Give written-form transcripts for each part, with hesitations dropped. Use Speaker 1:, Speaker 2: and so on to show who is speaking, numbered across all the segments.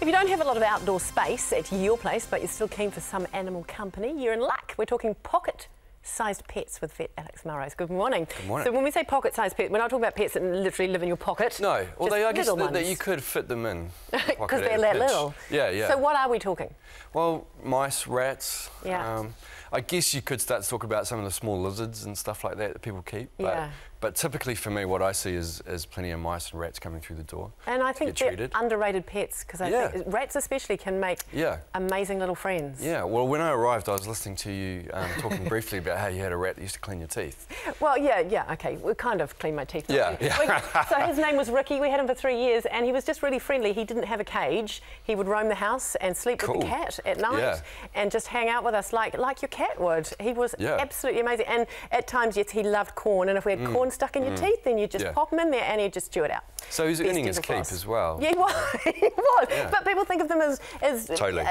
Speaker 1: If you don't have a lot of outdoor space at your place, but you're still keen for some animal company, you're in luck. We're talking pocket-sized pets with Vet Alex Melrose. Good morning.
Speaker 2: Good morning.
Speaker 1: So when we say pocket-sized pet, we're not talking about pets that literally live in your pocket.
Speaker 2: No, although I guess that you could fit them in.
Speaker 1: Because they're that little.
Speaker 2: Yeah, yeah.
Speaker 1: So what are we talking?
Speaker 2: Well, mice, rats.
Speaker 1: Yeah.
Speaker 2: I guess you could start to talk about some of the small lizards and stuff like that people keep. But typically for me, what I see is plenty of mice and rats coming through the door.
Speaker 1: And I think they're underrated pets, because I think rats especially can make amazing little friends. Yeah, well, when I arrived, I was listening to you talking briefly about how you had a rat that used to clean your teeth. Well, yeah, okay, we kind of clean my teeth. So his name was Ricky. We had him for 3 years, and he was just really friendly. He didn't have a cage. He would roam the house and sleep with the cat at night and just hang out with us like your cat would. He was absolutely amazing. And at times, yes, he loved corn, and if we had corn stuck in your teeth, then you just pop him in there and he'd just chew it out.
Speaker 2: So he's earning his keep as well.
Speaker 1: Yeah, he was. Yeah. But people think of them as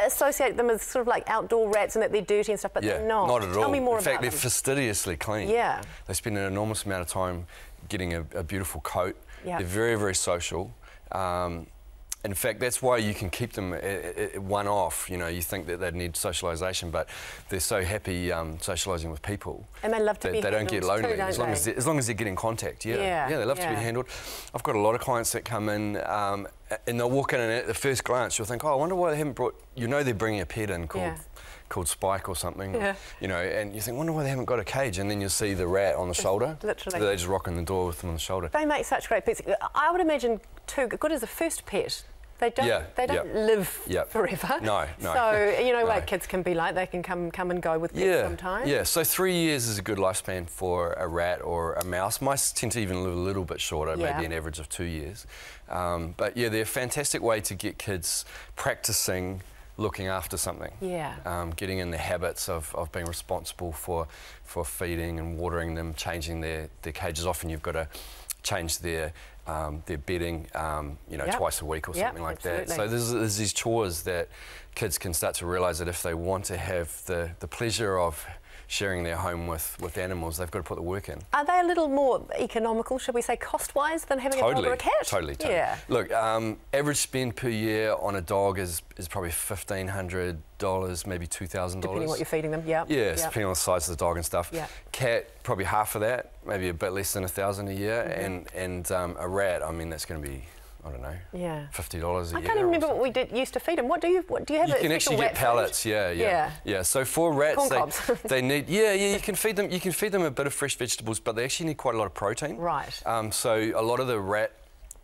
Speaker 1: associate them as sort of like outdoor rats and that they're dirty and stuff, but they're not.
Speaker 2: Not at all.
Speaker 1: Tell me more about them.
Speaker 2: In fact, they're fastidiously clean. Yeah. They spend an enormous amount of time getting a beautiful coat. Yeah. They're very, very social. In fact, that's why you can keep them one off. You know, you think that they'd need socialisation, but they're so happy socialising with people.
Speaker 1: And they love to be handled.
Speaker 2: They don't get lonely as long as they're getting contact. Yeah, they love to be handled. I've got a lot of clients that come in and they'll walk in, and at the first glance you'll think, oh, I wonder why they haven't brought. You know, they're bringing a pet in called Spike or something. Yeah. You know, and you think, wonder why they haven't got a cage, and then you'll see the rat on the shoulder. Literally. They're just rocking the door with them on the shoulder.
Speaker 1: They make such great pets. I would imagine too good as a first pet. They don't live forever.
Speaker 2: No.
Speaker 1: So, you know what kids can be like. They can come and go with pets sometimes.
Speaker 2: Yeah, so 3 years is a good lifespan for a rat or a mouse. Mice tend to even live a little bit shorter, maybe an average of 2 years. But yeah, they're a fantastic way to get kids practicing looking after something. Yeah. Getting in the habits of being responsible for feeding and watering them, changing their cages. Often you've got to change their bedding, you know, twice a week or something like that. So there's these chores that kids can start to realise that if they want to have the pleasure of sharing their home with animals, they've got to put the work in. Are they
Speaker 1: a little more economical, should we say, cost-wise, than having a dog or a cat?
Speaker 2: Totally. Yeah. Look, average spend per year on a dog is probably $1,500, maybe $2,000.
Speaker 1: Depending what you're feeding them,
Speaker 2: depending on the size of the dog and stuff. Yeah. Cat, probably half of that, maybe a bit less than $1,000 a year, and a rat, I mean, that's going to be, I don't know, $50 a year.
Speaker 1: I can't even remember what we used to feed them. What do you have?
Speaker 2: You can actually get pellets. Yeah. So for rats, they need. You can feed them. You can feed them a bit of fresh vegetables, but they actually need quite a lot of protein. Right. So a lot of the rat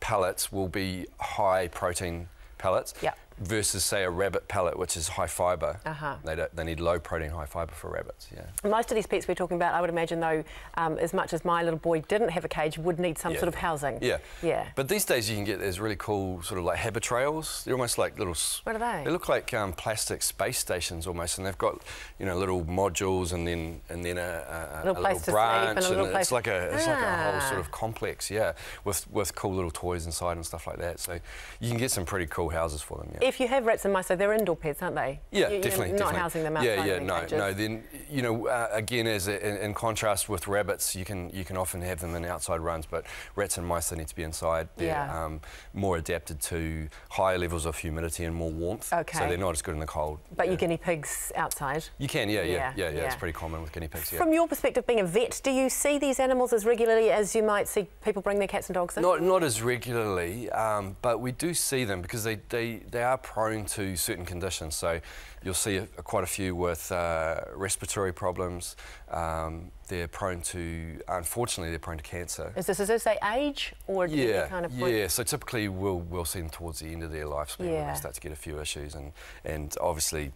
Speaker 2: pellets will be high protein pellets. Yeah. Versus, say, a rabbit pellet, which is high fibre. They need low protein, high fibre for rabbits. Yeah.
Speaker 1: Most of these pets we're talking about, I would imagine, though, as much as my little boy didn't have a cage, would need some sort of housing. Yeah. But
Speaker 2: these days you can get these really cool sort of like habitrails. They're almost like little.
Speaker 1: What are they?
Speaker 2: They look like plastic space stations almost, and they've got little modules and then a little branch, and it's like a whole sort of complex. Yeah, with cool little toys inside and stuff like that. So you can get some pretty cool houses for them. Yeah.
Speaker 1: If you have rats and mice, so they're indoor pets, aren't they?
Speaker 2: Yeah, definitely.
Speaker 1: Not housing them outside.
Speaker 2: No. Then again, in contrast with rabbits, you can often have them in outside runs, but rats and mice, they need to be inside. They're more adapted to higher levels of humidity and more warmth. Okay. So they're not as good in the cold.
Speaker 1: But your guinea pigs outside?
Speaker 2: You can, yeah. It's pretty common with guinea pigs.
Speaker 1: From your perspective, being a vet, do you see these animals as regularly as you might see people bring their cats and dogs in?
Speaker 2: Not as regularly, but we do see them because they are prone to certain conditions. So you'll see quite a few with respiratory problems. They're prone to, unfortunately, they're prone to cancer.
Speaker 1: Is this, as I say, age or kind of point?
Speaker 2: Yeah, so typically we'll see them towards the end of their lifespan when they start to get a few issues, and obviously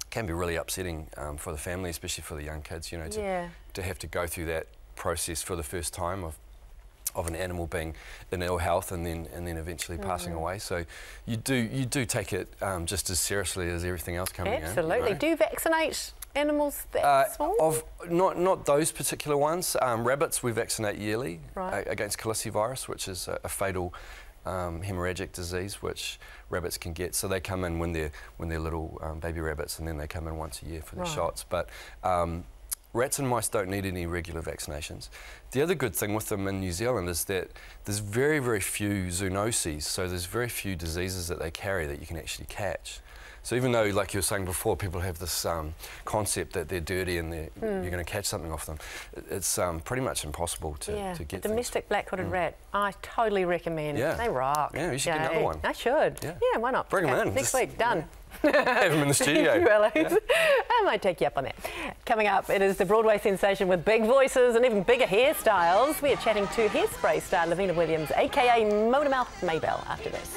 Speaker 2: can be really upsetting for the family, especially for the young kids, you know, to have to go through that process for the first time of an animal being in ill health and then eventually passing away. So you do take it just as seriously as everything else coming in.
Speaker 1: Absolutely. You know? Do you vaccinate animals that small?
Speaker 2: Not those particular ones. Rabbits we vaccinate yearly against calicivirus, which is a fatal hemorrhagic disease which rabbits can get. So they come in when they're little baby rabbits, and then they come in once a year for their shots. But rats and mice don't need any regular vaccinations. The other good thing with them in New Zealand is that there's very, very few zoonoses, so there's very few diseases that they carry that you can actually catch. So even though, like you were saying before, people have this concept that they're dirty and you're going to catch something off them, it's pretty much impossible to get
Speaker 1: domestic black-hooded rat, I totally recommend.
Speaker 2: Yeah.
Speaker 1: They rock.
Speaker 2: Yeah, you should get another one.
Speaker 1: I should. Yeah, why not?
Speaker 2: Bring them in.
Speaker 1: Next week, done.
Speaker 2: Have them in the studio.
Speaker 1: Thank you, Alex. Yeah. I might take you up on that. Coming up, it is the Broadway sensation with big voices and even bigger hairstyles. We are chatting to Hairspray star Lavina Williams, a.k.a. Motormouth Maybell, after this.